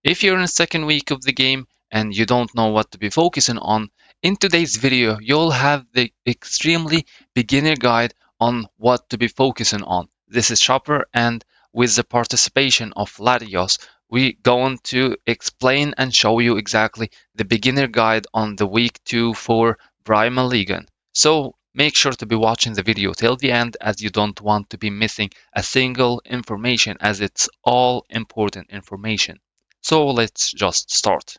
If you're in the second week of the game and you don't know what to be focusing on, in today's video you'll have the extremely beginner guide on what to be focusing on. This is Chopper, and with the participation of Latios, we're going to explain and show you exactly the beginner guide on the week 2 for primonlegion. So make sure to be watching the video till the end, as you don't want to be missing a single information, as it's all important information. So let's just start.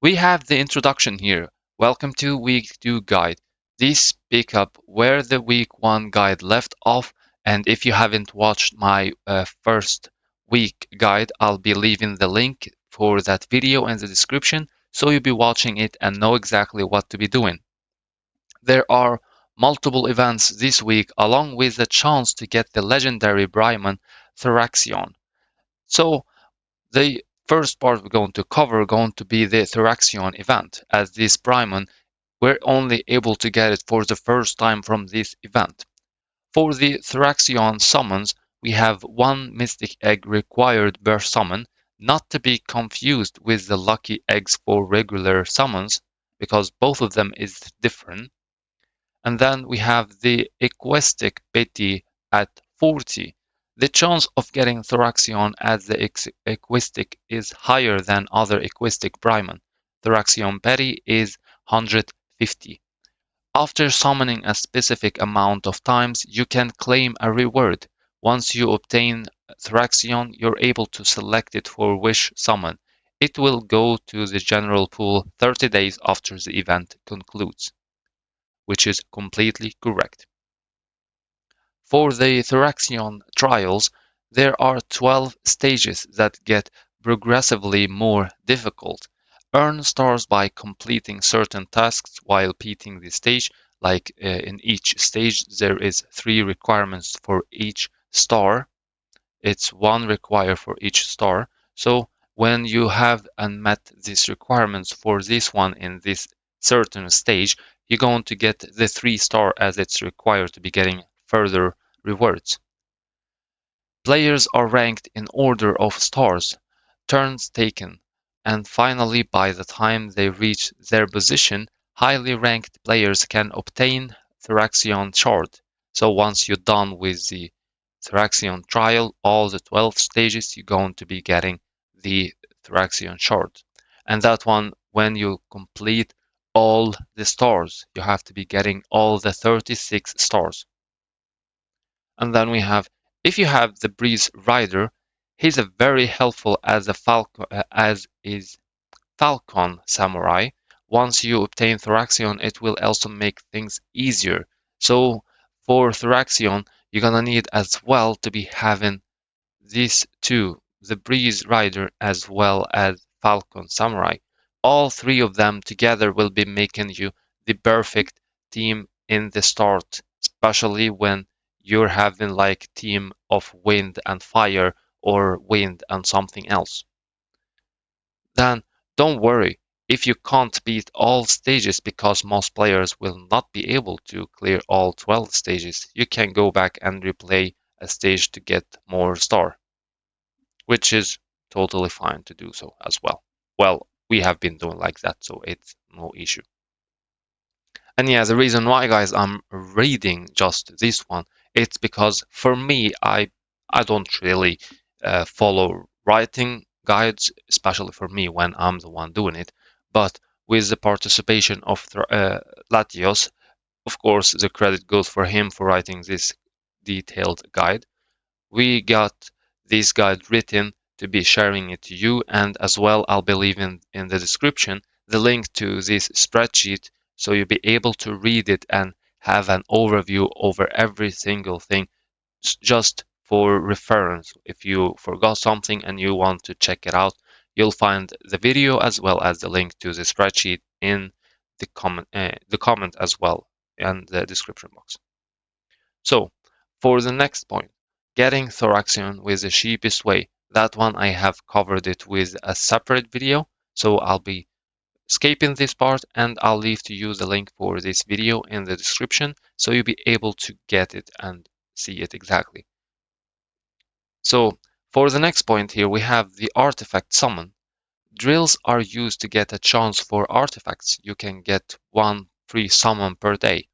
We have the introduction here. Welcome to week 2 guide. This pick up where the week 1 guide left off, and if you haven't watched my first week guide, I'll be leaving the link for that video in the description, so you'll be watching it and know exactly what to be doing. There are multiple events this week, along with the chance to get the legendary Primon Thorion. So the first part we're going to cover going to be the Thorion event, as this Primon we're only able to get it for the first time from this event. For the Thorion summons, we have one mystic egg required per summon, not to be confused with the lucky eggs for regular summons, because both of them is different. And then we have the Equistic Betty at 40. The chance of getting Thorion as the Equistic is higher than other Equistic Primon. Thorion Betty is 150. After summoning a specific amount of times, you can claim a reward. Once you obtain Thorion, you're able to select it for wish summon. It will go to the general pool 30 days after the event concludes, which is completely correct. For the Thorion Trials, there are 12 stages that get progressively more difficult. Earn stars by completing certain tasks while beating the stage. Like in each stage, there is 3 requirements for each star. It's 1 require for each star. So when you have met these requirements for this one in this certain stage, you're going to get the 3 star, as it's required to be getting further rewards. Players are ranked in order of stars, turns taken, and finally by the time they reach their position, highly ranked players can obtain Thorion Shard. So once you're done with the Thorion trial, all the 12 stages, you're going to be getting the Thorion Shard. And that one, when you complete all the stars, you have to be getting all the 36 stars. And then we have, if you have the Breeze Rider, he's a very helpful as a Falcon, as is Falcon Samurai. Once you obtain Thorion, it will also make things easier. So for Thorion, you're gonna need as well to be having these two, the Breeze Rider as well as Falcon Samurai. All 3 of them together will be making you the perfect team in the start, especially when you're having like team of wind and fire or wind and something else. Then don't worry if you can't beat all stages, because most players will not be able to clear all 12 stages. You can go back and replay a stage to get more star, which is totally fine to do so as well. Well, we have been doing like that, so it's no issue. And yeah, the reason why, guys, I'm reading just this one, it's because for me, I don't really follow writing guides, especially for me when I'm the one doing it. But with the participation of Latios, of course, the credit goes for him for writing this detailed guide. We got this guide written to be sharing it to you, and as well I'll be leaving in the description the link to this spreadsheet, so you'll be able to read it and have an overview over every single thing, just for reference. If you forgot something and you want to check it out, you'll find the video as well as the link to the spreadsheet in the comment as well, and the description box. So for the next point, getting Thorion with the cheapest way, that one I have covered it with a separate video, so I'll be skipping this part and I'll leave to you the link for this video in the description, so you'll be able to get it and see it exactly. So For the next point here, we have the artifact summon. Drills are used to get a chance for artifacts. You can get one free summon per day.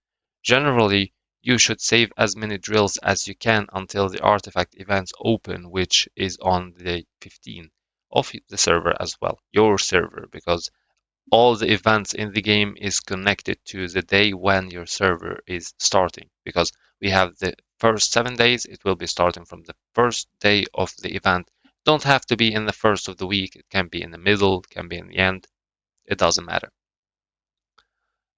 Generally, you should save as many drills as you can until the artifact events open, which is on the 15th of the server as well, your server, because all the events in the game is connected to the day when your server is starting, because we have the first 7 days. It will be starting from the first day of the event. Don't have to be in the first of the week. It can be in the middle, it can be in the end. It doesn't matter.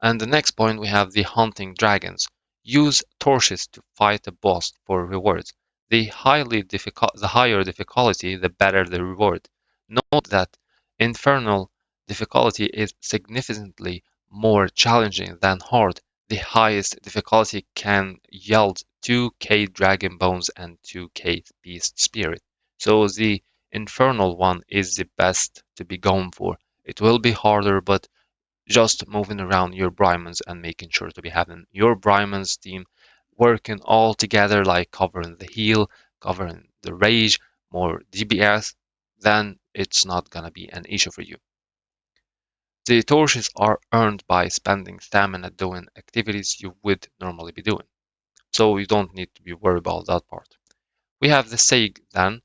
And the next point, we have the hunting dragons. Use torches to fight a boss for rewards. The higher difficulty, the better the reward. Note that infernal difficulty is significantly more challenging than hard. The highest difficulty can yield 2k dragon bones and 2k beast spirit. So the infernal one is the best to be going for. It will be harder, but just moving around your Brymons and making sure to be having your Brymons team working all together, like covering the heal, covering the rage, more DBS, then it's not gonna be an issue for you. The torches are earned by spending stamina doing activities you would normally be doing, so you don't need to be worried about that part. We have the Sag then.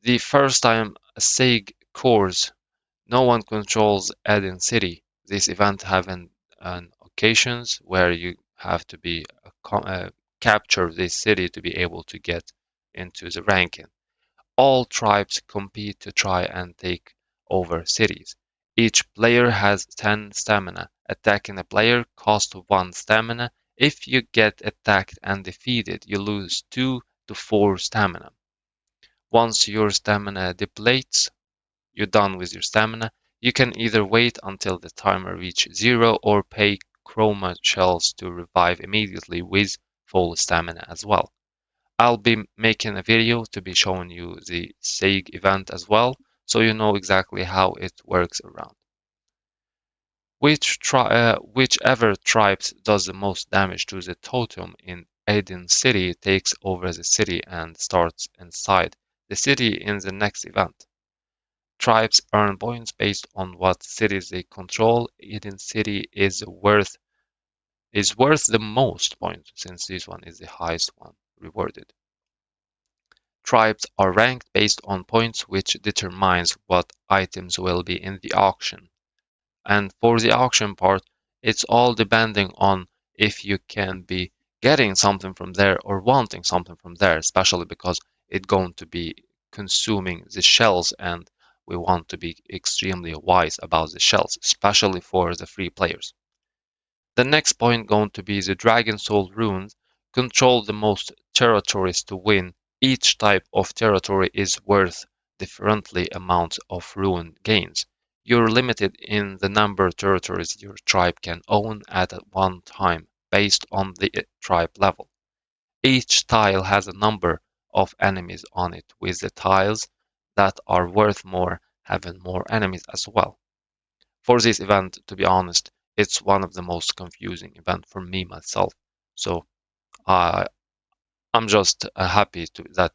The first time a Sag cores, no one controls Eden City. This event having an occasions where you have to be capture this city to be able to get into the ranking. All tribes compete to try and take over cities. Each player has 10 stamina. Attacking a player costs 1 stamina. If you get attacked and defeated, you lose 2 to 4 stamina. Once your stamina depletes, you're done with your stamina. You can either wait until the timer reaches 0 or pay chroma shells to revive immediately with full stamina as well. I'll be making a video to be showing you the Sag event as well, so you know exactly how it works around. Whichever tribes does the most damage to the totem in Aiden City takes over the city and starts inside the city in the next event. Tribes earn points based on what cities they control. Eden City is worth the most points since this one is the highest one rewarded. Tribes are ranked based on points, which determines what items will be in the auction. And for the auction part, it's all depending on if you can be getting something from there or wanting something from there, especially because it's going to be consuming the shells, and we want to be extremely wise about the shells, especially for the free players. The next point going to be the Dragon Soul runes. Control the most territories to win. Each type of territory is worth differently amounts of rune gains. You're limited in the number of territories your tribe can own at one time based on the tribe level. Each tile has a number of enemies on it, with the tiles that are worth more having more enemies as well. For this event, to be honest, it's one of the most confusing events for me myself. So uh, I'm just happy that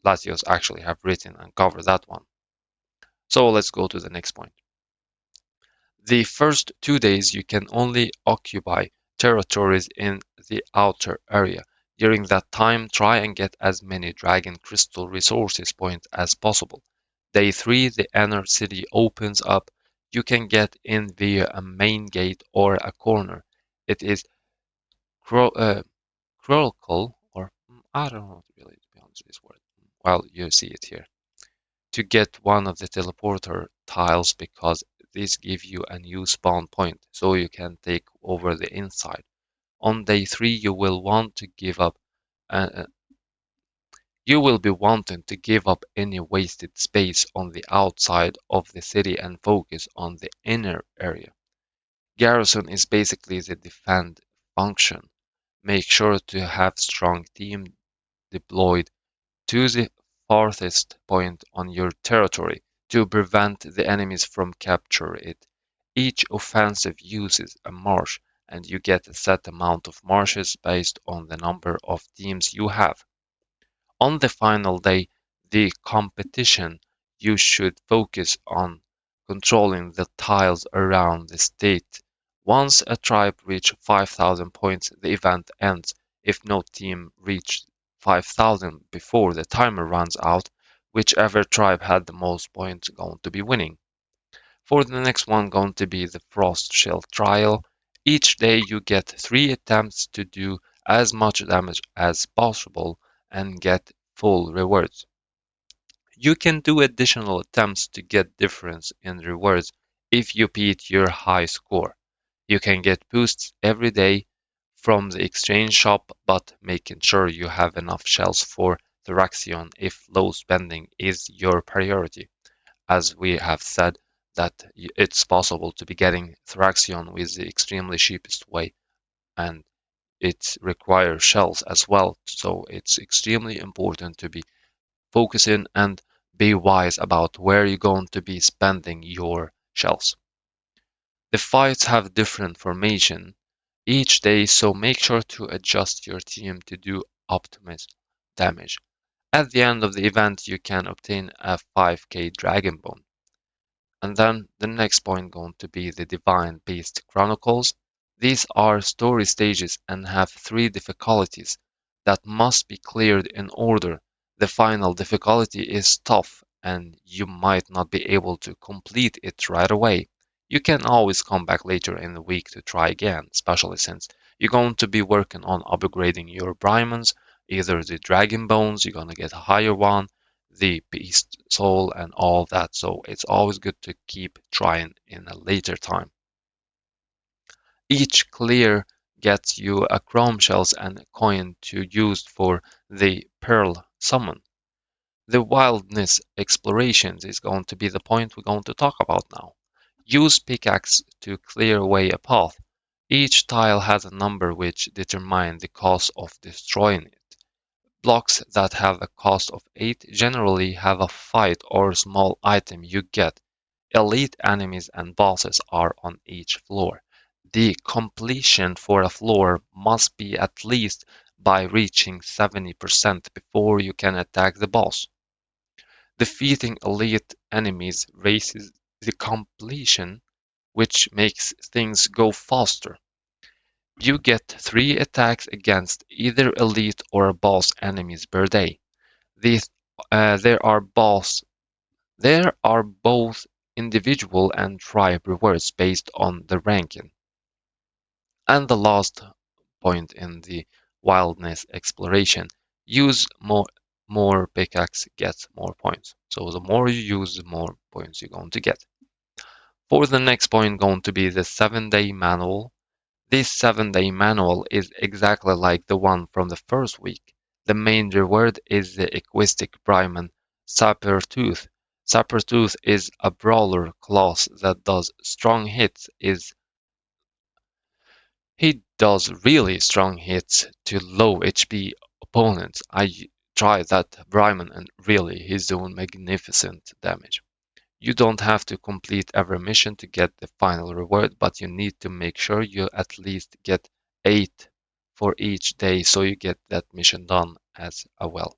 Latios actually have written and covered that one. So let's go to the next point. The first 2 days you can only occupy territories in the outer area. During that time, try and get as many Dragon Crystal resources points as possible. Day 3, the inner city opens up. You can get in via a main gate or a corner. It is critical, or I don't know really to be honest with this word. Well, you see it here. To get one of the teleporter tiles, because these give you a new spawn point so you can take over the inside. On day 3 uh, you will be wanting to give up any wasted space on the outside of the city and focus on the inner area. Garrison is basically the defend function. Make sure to have strong team deployed to the farthest point on your territory to prevent the enemies from capture it. Each offensive uses a marsh, and you get a set amount of marshes based on the number of teams you have. On the final day, the competition, you should focus on controlling the tiles around the state. Once a tribe reaches 5,000 points, the event ends. If no team reached 5,000 before the timer runs out, whichever tribe had the most points going to be winning. For the next one going to be the Frost Shell Trial. Each day you get 3 attempts to do as much damage as possible and get full rewards. You can do additional attempts to get difference in rewards if you beat your high score. You can get boosts every day from the exchange shop, but making sure you have enough shells for Thraxion if low spending is your priority. As we have said, that it's possible to be getting Thraxion with the extremely cheapest way, and it requires shells as well. So it's extremely important to be focusing and be wise about where you're going to be spending your shells. The fights have different formation each day, so make sure to adjust your team to do optimal damage. At the end of the event, you can obtain a 5k Dragon Bone. And then the next point going to be the Divine Beast Chronicles. These are story stages and have 3 difficulties that must be cleared in order. The final difficulty is tough and you might not be able to complete it right away. You can always come back later in the week to try again, especially since you're going to be working on upgrading your Primons, either the Dragon Bones, you're going to get a higher one, the beast soul and all that. So it's always good to keep trying in a later time. Each clear gets you a chrome shells and a coin to use for the pearl summon. The wildness explorations is going to be the point we're going to talk about now. Use pickaxe to clear away a path. Each tile has a number which determine the cost of destroying it. Blocks that have a cost of 8 generally have a fight or small item you get. Elite enemies and bosses are on each floor. The completion for a floor must be at least by reaching 70% before you can attack the boss. Defeating elite enemies raises the completion, which makes things go faster. You get 3 attacks against either elite or boss enemies per day. These, there are both individual and tribe rewards based on the ranking. And the last point in the wildness exploration, use more pickaxe gets more points. So the more you use, the more points you're going to get. For the next point, going to be the 7-day manual. This 7-day manual is exactly like the one from the first week. The main reward is the Equistic Primon Sabertooth. Sabertooth is a brawler class that does strong hits. He does really strong hits to low HP opponents. I tried that Primon and really he's doing magnificent damage. You don't have to complete every mission to get the final reward, but you need to make sure you at least get 8 for each day so you get that mission done as well.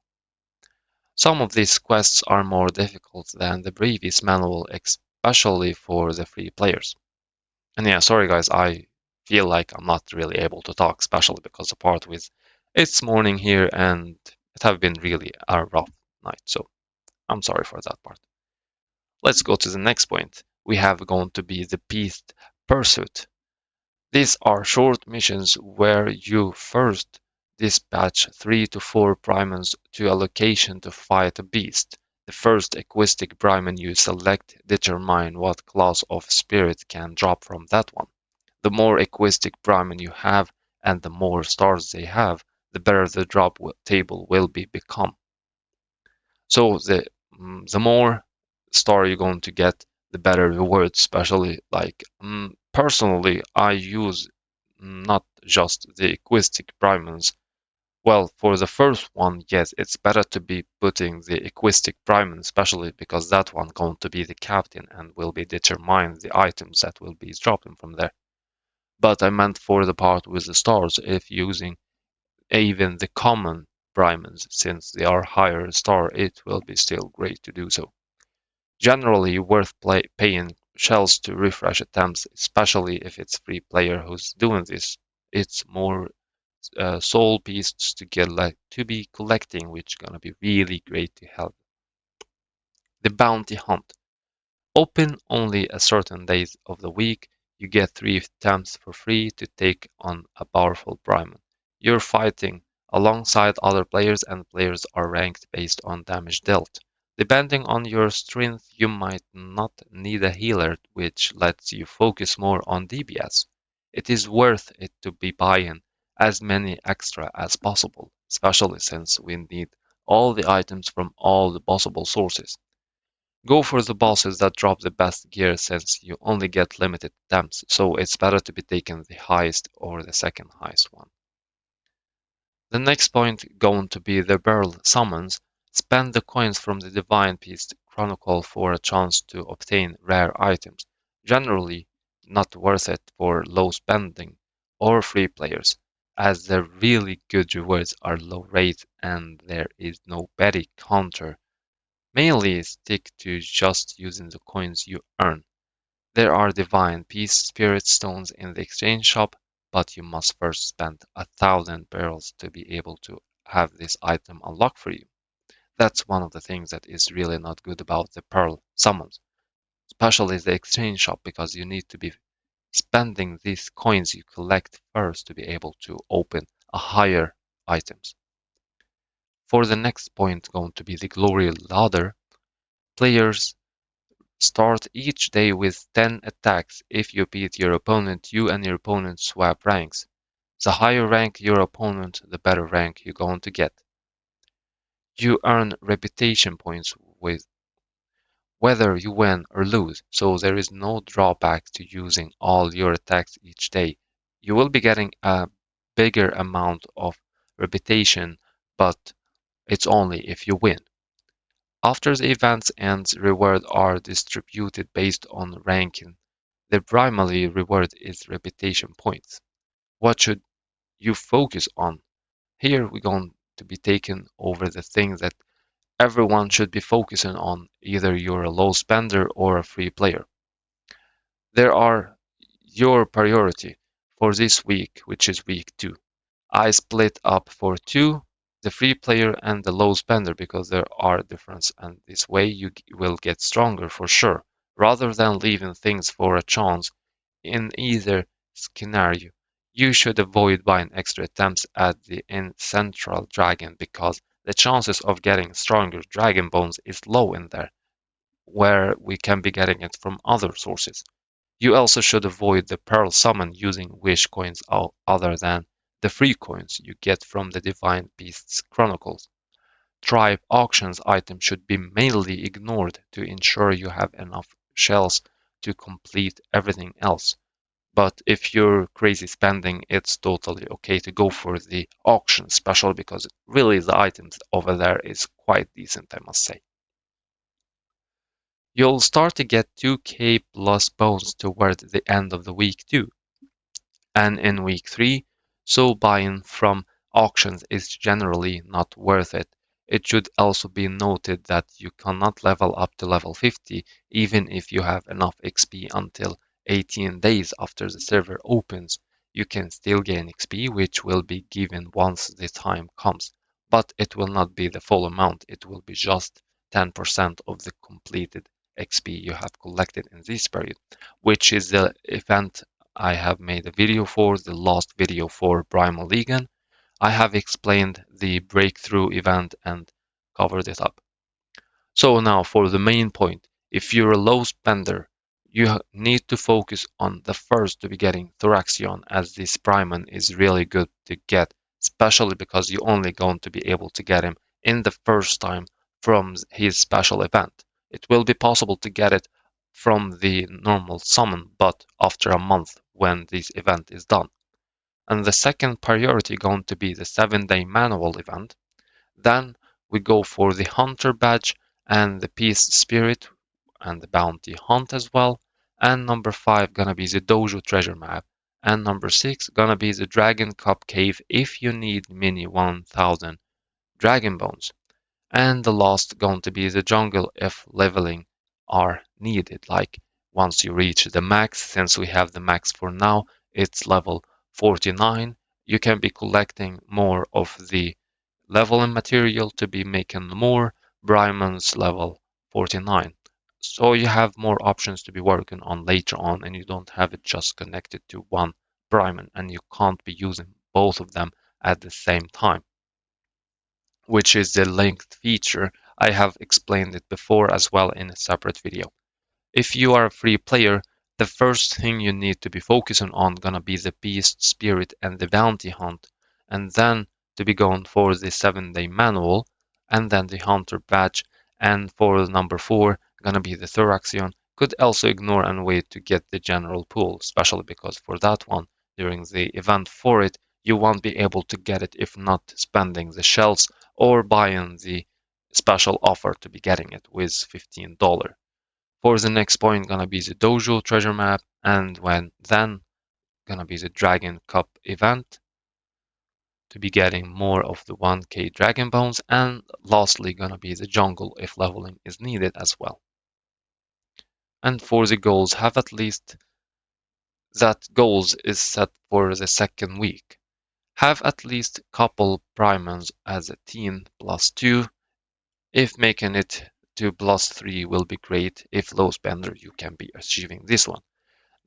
Some of these quests are more difficult than the previous manual, especially for the free players. And yeah, sorry guys, I feel like I'm not really able to talk, especially because the part with it's morning here and it have been really a rough night, so I'm sorry for that part. Let's go to the next point. We have going to be the Beast Pursuit. These are short missions where you first dispatch 3 to 4 primons to a location to fight a beast. The first Equistic primon you select determine what class of spirit can drop from that one. The more Equistic primon you have and the more stars they have, the better the drop table will become. So the more star you're going to get, the better reward. Especially like personally, I use not just the Equistic Primons. Well, for the first one, yes, it's better to be putting the Equistic Primon, especially because that one going to be the captain and will be determine the items that will be dropping from there. But I meant for the part with the stars, if using even the common Primons, since they are higher star, it will be still great to do so. Generally worth paying shells to refresh attempts, especially if it's free player who's doing this. It's more soul pieces to get to be collecting, which gonna be really great to help. The bounty hunt. Open only a certain days of the week. You get 3 attempts for free to take on a powerful Primon. You're fighting alongside other players, and players are ranked based on damage dealt. Depending on your strength, you might not need a healer, which lets you focus more on DPS. It is worth it to be buying as many extra as possible, especially since we need all the items from all the possible sources. Go for the bosses that drop the best gear since you only get limited attempts, so it's better to be taking the highest or the second highest one. The next point going to be the barrel summons. Spend the coins from the Divine Beast Chronicle for a chance to obtain rare items. Generally not worth it for low spending or free players, as the really good rewards are low rate and there is no Betty counter. Mainly stick to just using the coins you earn. There are divine peace spirit stones in the exchange shop, but you must first spend 1,000 barrels to be able to have this item unlocked for you. That's one of the things that is really not good about the pearl summons, especially the exchange shop, because you need to be spending these coins you collect first to be able to open a higher items. For the next point going to be the glory ladder, players start each day with 10 attacks. If you beat your opponent, you and your opponent swap ranks. The higher rank your opponent, the better rank you're going to get. You earn reputation points with whether you win or lose, so there is no drawback to using all your attacks each day. You will be getting a bigger amount of reputation, but it's only if you win. After the event ends, rewards are distributed based on ranking. The primary reward is reputation points. What should you focus on? Here we're going to be taking over the things that everyone should be focusing on, either you're a low spender or a free player. There are your priority for this week, which is week 2. I split up for 2, the free player and the low spender, because there are differences, and this way you will get stronger for sure, rather than leaving things for a chance. In either scenario, you should avoid buying extra attempts at the central dragon, because the chances of getting stronger dragon bones is low in there, where we can be getting it from other sources. You also should avoid the pearl summon using wish coins other than the free coins you get from the Divine Beasts Chronicles. Tribe auctions items should be mainly ignored to ensure you have enough shells to complete everything else. But if you're crazy spending, it's totally okay to go for the auction special, because really the items over there is quite decent, I must say. You'll start to get 2k plus bones toward the end of the week too, and in week 3, so buying from auctions is generally not worth it. It should also be noted that you cannot level up to level 50 even if you have enough XP until 18 days after the server opens. You can still gain XP, which will be given once the time comes, but it will not be the full amount. It will be just 10% of the completed XP you have collected in this period, which is the event I have made a video for, the last video for primonlegion. I have explained the breakthrough event and covered it up. So now for the main point, if you're a low spender, you need to focus on the first to be getting Thoraxion, as this Primon is really good to get, especially because you're only going to be able to get him in the first time from his special event. It will be possible to get it from the normal summon, but after a month when this event is done. And the second priority going to be the 7-day manual event. Then we go for the Hunter badge and the Peace Spirit and the Bounty Hunt as well. And number 5 gonna be the Dojo treasure map. And number 6 gonna be the Dragon Cup Cave if you need mini 1000 dragon bones. And the last going to be the jungle if leveling are needed. Like once you reach the max, since we have the max for now, it's level 49. You can be collecting more of the leveling material to be making more Brymon's level 49. So you have more options to be working on later on, and you don't have it just connected to one Brymon, and you can't be using both of them at the same time, which is the linked feature. I have explained it before as well in a separate video. If you are a free player, the first thing you need to be focusing on gonna be the beast spirit and the bounty hunt, and then to be going for the 7-day manual, and then the hunter badge, and for number 4 gonna be the Thoraxion. Could also ignore and wait to get the general pool, especially because for that one, during the event for it, you won't be able to get it if not spending the shells or buying the special offer to be getting it with $15. For the next point gonna be the dojo treasure map, and when then gonna be the Dragon Cup event to be getting more of the 1k dragon bones, and lastly gonna be the jungle if leveling is needed as well. And for the goals, have at least that goals is set for the second week. Have at least couple primons as a teen +2. If making it to +3 will be great. If low spender, you can be achieving this one.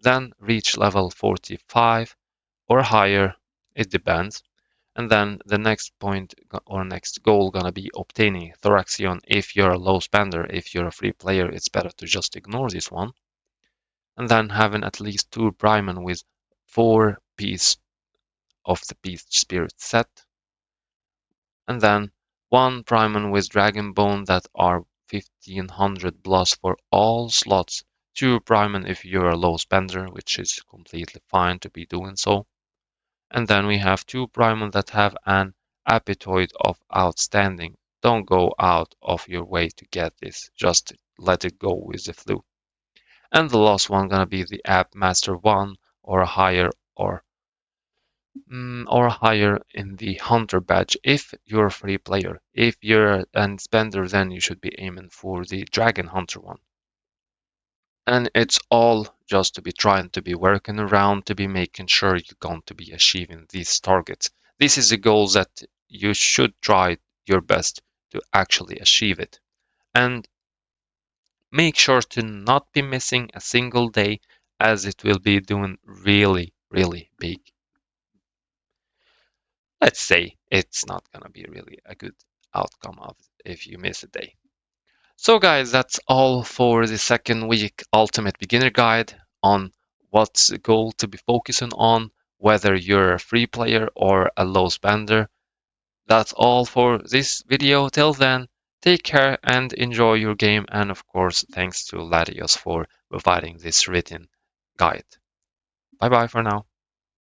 Then reach level 45 or higher, it depends. And then the next point or next goal gonna be obtaining Thoraxion. If you're a low spender, if you're a free player, it's better to just ignore this one. And then having at least 2 Primon with 4 piece of the Beast Spirit set. And then 1 Primon with Dragon Bone that are 1500 plus for all slots. 2 Primon if you're a low spender, which is completely fine to be doing so. And then we have 2 Primon that have an appetite of outstanding. Don't go out of your way to get this, just let it go with the flu. And the last one gonna be the App Master 1 or higher or higher in the Hunter badge if you're a free player. If you're a spender, then you should be aiming for the Dragon Hunter one. And it's all just to be trying to be working around to be making sure you're going to be achieving these targets. This is a goal that you should try your best to actually achieve it. And make sure to not be missing a single day, as it will be doing really, really big. Let's say it's not going to be really a good outcome of if you miss a day. So guys, that's all for the second week Ultimate Beginner Guide on what's the goal to be focusing on, whether you're a free player or a low spender. That's all for this video. Till then, take care and enjoy your game. And of course, thanks to Latios for providing this written guide. Bye bye for now.